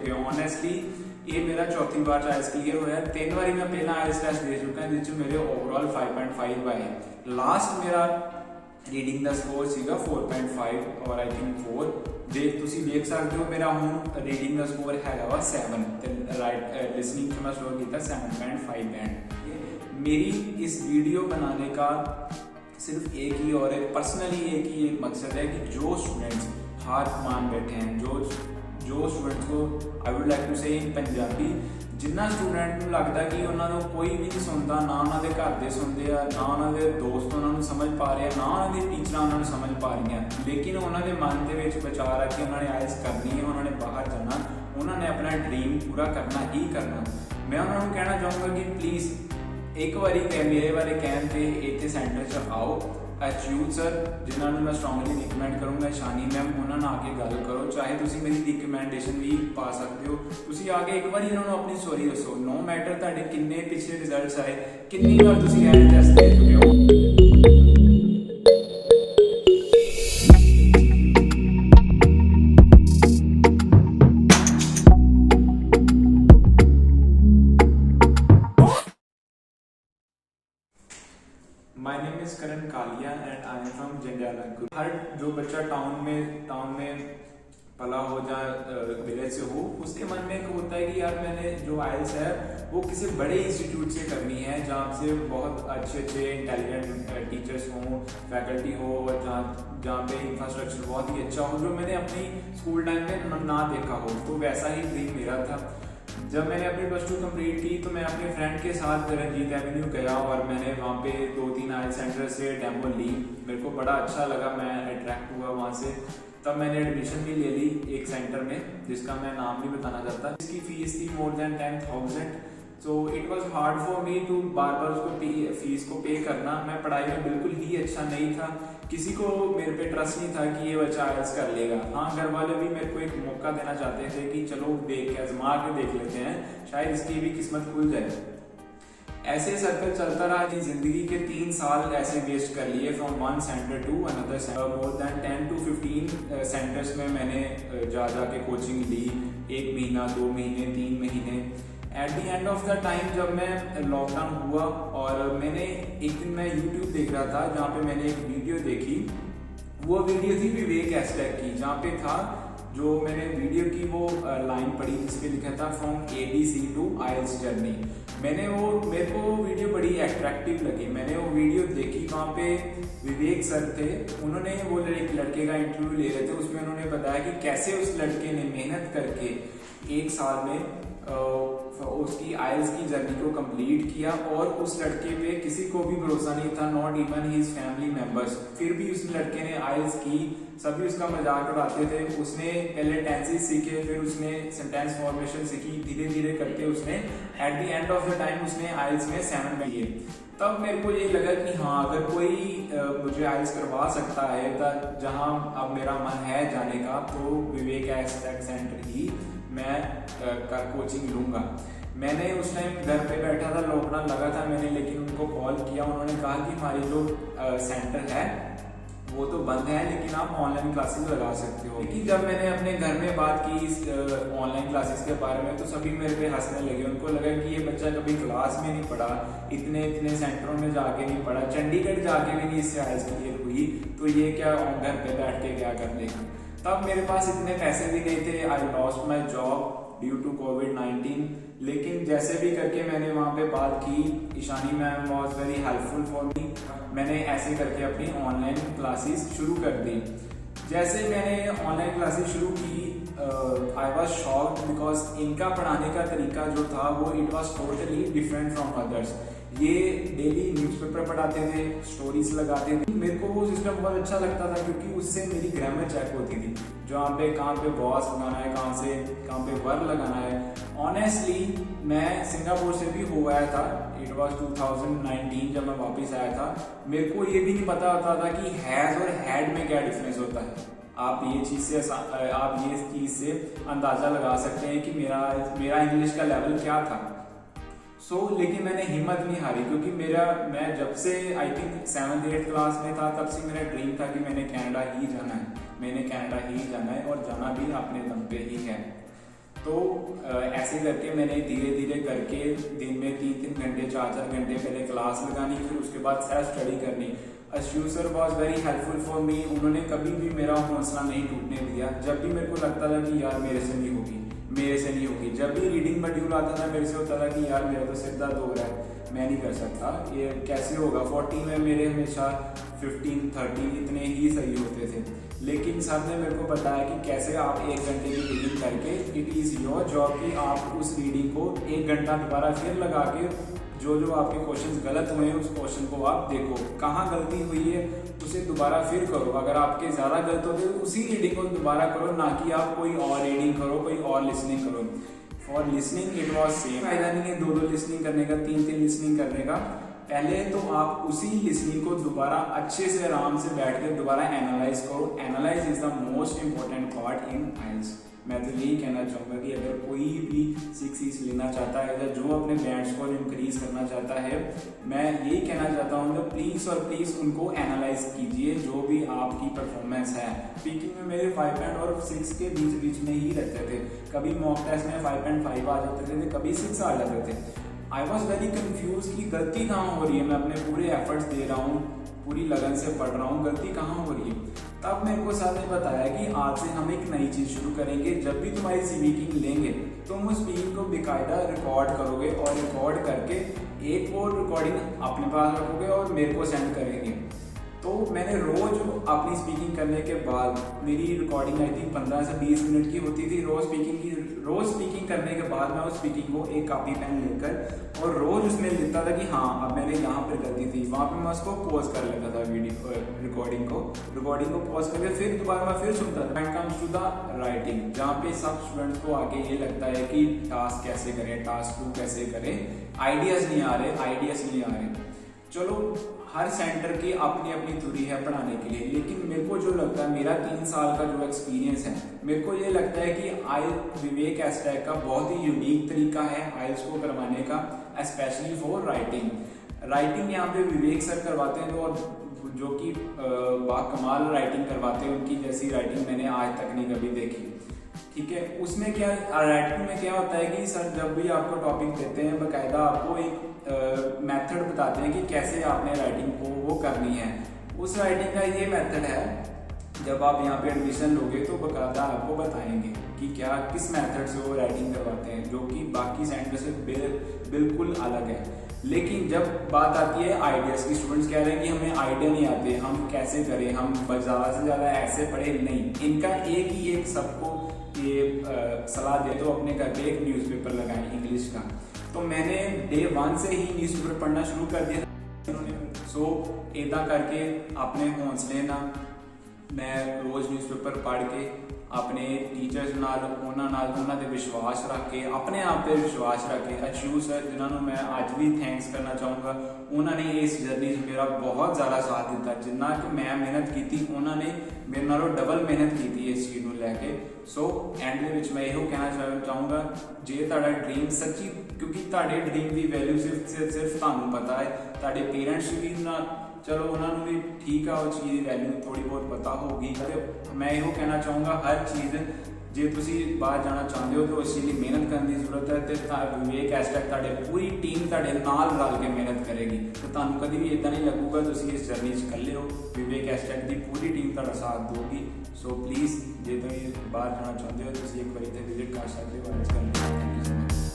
चुके हो। ऑनेस्टली ये मेरा चौथी बार आइल्स क्लियर होया। 3 बारी मैं पहला आइल्स टेस्ट दे चुका जिस मेरे ओवरऑल 5.5 आए। लास्ट मेरा रीडिंग दा स्कोर सीगा 4.5 और आई थिंक 4। देख सकते हो मेरा हुण रीडिंग दा स्कोर हैगा वा 7 ते राइट लिसनिंग च मैं स्कोर किया 7.5 बैंड। मेरी इस वीडियो बनाने का सिर्फ एक ही और पर्सनली एक मकसद है कि जो स्टूडेंट्स हार मान बैठे हैं, जो स्टूडेंट्स को आई वुड लाइक टू से इन पंजाबी, जिन्ना स्टूडेंट को लगता कि उन्होंने कोई भी नहीं सुनता, ना उन्होंने घर दे सुनते हैं, ना उन्होंने दोस्त उन्होंने समझ पा रहे हैं, ना उन्होंने टीचर उन्होंने समझ पा रही हैं, लेकिन उन्होंने मन के विचार है कि उन्होंने आइल्स करनी है, उन्होंने बाहर जाना, उन्होंने अपना ड्रीम पूरा करना ही करना। मैं उन्होंने कहना चाहूँगा कि प्लीज़ एक बारी मेरे बारे कहन से इतने सेंटर च आओ। अचयूज सर जिन्होंने मैं स्ट्रॉन्गली रिकमेंड करूँगा, शानी मैम, उन्होंने आके गल करो, चाहे तुम मेरी रिकमेंडेशन भी पा सकते हो। तुम आके एक बार इन्होंने अपनी स्टोरी दसो, नो मैटर तुहाडे किन्ने पिछले रिजल्ट्स आए, कितनी बार तुम आइल्स टेस्ट दे चुके हो। My name is Karan Kalia and I am from Jandiala. हर जो बच्चा टाउन में पला हो या विलेज से हो, उसके मन में एक होता है कि यार मैंने जो आइल्स है वो किसी बड़े इंस्टीट्यूट से करनी है, जहाँ से बहुत अच्छे इंटेलिजेंट टीचर्स हों, फैकल्टी हो, और जहाँ पे इंफ्रास्ट्रक्चर बहुत ही अच्छा हो, जो मैंने अपनी स्कूल टाइम में ना देखा हो। तो वैसा ही ड्रीम मेरा था। जब मैंने अपनी +2 कंप्लीट की तो मैं अपने फ्रेंड के साथ रंजीत एवेन्यू गया और मैंने वहाँ पे 2-3 आइल्स सेंटर से डेमो ली। मेरे को बड़ा अच्छा लगा, मैं अट्रैक्ट हुआ वहाँ से। तब मैंने एडमिशन भी ले ली एक सेंटर में, जिसका मैं नाम नहीं बताना चाहता। इसकी फीस थी more than 10,000। So it was hard for me to bear उसको फीस को पे करना। मैं पढ़ाई में बिल्कुल ही अच्छा नहीं था, किसी को मेरे पे ट्रस्ट नहीं था कि ये बच्चा आइल्स कर लेगा। हाँ, घर वाले भी मेरे को एक मौका देना चाहते थे कि चलो आजमा के देख लेते हैं, शायद इसकी भी किस्मत खुल जाए। ऐसे सर्कल चलता रहा कि जिंदगी के 3 साल ऐसे वेस्ट कर लिए, from one centre to another centre. More than 10 to 15 centres में मैंने जा के कोचिंग ली, 1 महीना, 2 महीने, 3 महीने। At the end of the time जब मैं लॉकडाउन हुआ और मैंने एक दिन मैं यूट्यूब देख रहा था, जहाँ पे मैंने एक वीडियो देखी। वो वीडियो थी विवेक एस्टेक की, जहाँ पे था जो मैंने वीडियो की वो लाइन पढ़ी जिसपे लिखा था from ABC to isles journey. मेरे को वीडियो बड़ी अट्रैक्टिव लगी। मैंने वो वीडियो देखी, वहाँ पे विवेक सर थे, उन्होंने वो एक लड़के का इंटरव्यू ले रहे थे। उसमें उन्होंने बताया कि कैसे उस लड़के ने मेहनत करके 1 साल में उसकी आइल्स की जर्नी को कंप्लीट किया, और उस लड़के पे किसी को भी भरोसा नहीं था, not even his family members. फिर भी उस लड़के ने आइल्स की, सभी उसका मजाक उड़ाते थे। उसने पहले टेंसेस सीखे, फिर उसने सेंटेंस फॉर्मेशन सीखी, धीरे धीरे करके उसने at the end of the time उसने आइल्स में 7 में लिए। तब मेरे को ये लगा कि हाँ, अगर कोई मुझे आइल्स करवा सकता है, तो जहाँ अब मेरा मन है जाने का, तो विवेक एस्टेक सेंटर ही मैं कोचिंग लूँगा। मैंने उस टाइम घर पे बैठा था, लॉकडाउन लगा था, मैंने लेकिन उनको कॉल किया। उन्होंने कहा कि हमारी जो सेंटर है वो तो बंद है, लेकिन आप ऑनलाइन क्लासेस लगा सकते हो। लेकिन जब मैंने अपने घर में बात की इस ऑनलाइन क्लासेस के बारे में, तो सभी मेरे पे हंसने लगे। उनको लगा कि ये बच्चा कभी क्लास में नहीं पढ़ा, इतने सेंटरों में जाके नहीं पढ़ा, चंडीगढ़ जाके भी नहीं इससे आइल्स क्लियर हुई, तो ये क्या घर पे बैठ के क्या कर लेगा। तब मेरे पास इतने पैसे भी नहीं थे। I lost my job due to कोविड-19। लेकिन जैसे भी करके मैंने वहाँ पे बात की, Ishani ma'am was very helpful for me. मैंने ऐसे करके अपनी ऑनलाइन क्लासेस शुरू कर दी। जैसे मैंने ऑनलाइन क्लासेस शुरू की, आई वॉज शॉक्ड बिकॉज इनका पढ़ाने का तरीका जो था वो it was totally different from others. ये डेली न्यूज़पेपर पढ़ाते थे, स्टोरीज लगाते थे। मेरे को वो सिस्टम बहुत अच्छा लगता था, क्योंकि उससे मेरी ग्रामर चेक होती थी, जहाँ पे कहाँ पे बॉस लगाना है, कहाँ पे वर लगाना है। ऑनेस्टली मैं सिंगापुर से भी हो आया था, इट वॉज 2019 जब मैं वापस आया था। मेरे को ये भी नहीं पता होता था कि हैज़ और हैड में क्या डिफरेंस होता है। आप ये चीज़ से अंदाज़ा लगा सकते हैं कि मेरा इंग्लिश का लेवल क्या था। लेकिन मैंने हिम्मत नहीं हारी, क्योंकि मैं जब से आई थिंक 7th-8th क्लास में था, तब से मेरा ड्रीम था कि मैंने कनाडा ही जाना है, और जाना भी अपने दम पे ही है। तो ऐसे करके मैंने धीरे धीरे करके दिन में 3-3 घंटे 4-4 घंटे पहले क्लास लगानी, फिर उसके बाद सेल्फ स्टडी करनी। Ashu sir was very helpful for मी। उन्होंने कभी भी मेरा हौसला नहीं टूटने दिया। जब भी मेरे को लगता था कि यार मेरे से नहीं होगी, जब भी रीडिंग मॉड्यूल आता था मेरे से होता था कि यार मेरा तो सिर दर्द हो रहा है, मैं नहीं कर सकता, ये कैसे होगा। 40 में मेरे हमेशा 15-13 इतने ही सही होते थे। लेकिन सर ने मेरे को बताया कि कैसे आप 1 घंटे की रीडिंग करके, इट इज़ योर जॉब कि आप उस रीडिंग को 1 घंटा दोबारा फिर लगा के जो आपके क्वेश्चंस गलत हुए हैं उस क्वेश्चन को आप देखो, कहाँ गलती हुई है उसे दोबारा फिर करो। अगर आपके ज़्यादा गलत होते तो उसी रीडिंग को दोबारा करो, ना कि आप कोई और रीडिंग करो, कोई और लिसनिंग करो। For listening it was same. फायदा नहीं है 2-2 लिसनिंग करने का, 3-3 लिसनिंग करने का। पहले तो आप उसी लिसनिंग को दोबारा अच्छे से आराम से बैठ कर दोबारा एनालाइज करो। Analyse is the most important part in IELTS. मैं तो यही कहना चाहूँगा कि अगर कोई भी 6 लेना चाहता है या जो अपने बैंड स्कोर इंक्रीज करना चाहता है, मैं यही कहना चाहता हूँ कि प्लीज़ उनको एनालाइज कीजिए जो भी आपकी परफॉर्मेंस है। स्पीकिंग में मेरे 5 और 6 के बीच में ही रहते थे। कभी मॉक टेस्ट में 5.5 आ जाते थे, कभी 6 आ जाते थे। आई वॉज वेरी कन्फ्यूज कि गलती कहाँ हो रही है। मैं अपने पूरे एफर्ट्स दे रहा हूँ, पूरी लगन से पढ़ रहा हूँ, गलती कहाँ हो रही है। तब मेरे को सर ने बताया कि आज से हम एक नई चीज़ शुरू करेंगे। जब भी तुम्हारी स्पीकिंग लेंगे तुम उस स्पीकिंग को बेकायदा रिकॉर्ड करोगे और रिकॉर्ड करके एक वो रिकॉर्डिंग अपने पास रखोगे और मेरे को सेंड करेंगे। तो मैंने रोज अपनी स्पीकिंग करने के बाद, मेरी रिकॉर्डिंग आई थिंक 15 से 20 मिनट की होती थी। रोज स्पीकिंग करने के बाद मैं उस स्पीकिंग को एक कॉपी पेन लेकर और रोज उसमें लिखता था कि हाँ अब मैंने यहाँ पर गलती थी। वहाँ पे मैं उसको पॉज कर लेता था, रिकॉर्डिंग को पॉज करके फिर दोबारा मैं फिर सुनता था। And comes to the writing, जहाँ पे सब स्टूडेंट्स को आगे ये लगता है कि टास्क कैसे करें, टास्क 2 कैसे करें, आइडियाज नहीं आ रहे। चलो हर सेंटर की अपनी अपनी थ्योरी है पढ़ाने के लिए, लेकिन मेरे को जो लगता है, मेरा 3 साल का जो एक्सपीरियंस है, मेरे को ये लगता है कि विवेक एस्टैक का बहुत ही यूनिक तरीका है आइल्स को करवाने का, स्पेशली फॉर राइटिंग यहाँ पे विवेक सर करवाते हैं और जो कि बाकमाल राइटिंग करवाते हैं। उनकी जैसी राइटिंग मैंने आज तक नहीं कभी देखी। ठीक है, उसमें क्या राइटिंग में क्या होता है कि सर जब भी आपको टॉपिक देते हैं बकायदा आपको एक मेथड बताते हैं कि कैसे आपने राइटिंग को वो करनी है। उस राइटिंग का ये मेथड है, जब आप यहाँ पे एडमिशन लोगे तो बकायदा आपको बताएंगे कि किस मेथड से वो राइटिंग करवाते हैं, जो कि बाकी सेंटर से बिल्कुल अलग है। लेकिन जब बात आती है आइडियाज़ की, स्टूडेंट्स कह रहे हैं कि हमें आइडिया नहीं आते, हम कैसे करें, हम ज़्यादा से ज़्यादा ऐसे पढ़े नहीं। इनका एक सबको ये सलाह दे दो, अपने घर पे एक न्यूज़पेपर लगाएं इंग्लिश का। तो मैंने डे 1 से ही न्यूज़पेपर पढ़ना शुरू कर दिया। सो इदा करके अपने हौसले ना मैं रोज़ न्यूज़पेपर पढ़ के अपने टीचर्स उन्होंने ते विश्वास रख के, अपने आप पे विश्वास रख के, अशू सर जिन्होंने मैं आज भी थैंक्स करना चाहूँगा, उन्होंने इस जर्नी से मेरा बहुत ज़्यादा साथ दिता। जिन्ना कि मैं मेहनत की थी, उन्होंने मेरे नालों डबल मेहनत की थी इस चीज़ को लैके। सो एंड मैं यो कहना चाहूँगा, जे तुहाडा ड्रीम सच्ची, क्योंकि तुहाडे ड्रीम की वैल्यू सिर्फ तुहानू पता है, तुहाडे पेरेंट्स भी ना, चलो उन्होंने भी ठीक है, उस चीज़ की वैल्यू थोड़ी बहुत पता होगी। मैं यो कहना चाहूँगा हर चीज़ जे तुसी बाहर जाना चाहते हो तो उस चीज़ की मेहनत करने की जरूरत है। तो विवेक एस्टैक तुहाडे पूरी टीम तुहाडे नाल रल के मेहनत करेगी, तो तुहानू कभी भी इदा नहीं लगूगा तुसी इस जर्नी इकल्ले हो। विवेक एस्टैक की पूरी टीम तुहाडा साथ दोगी। सो प्लीज़ जे तुम बाहर जाना चाहते हो तो एक बार इतने विजिट कर सकते हो।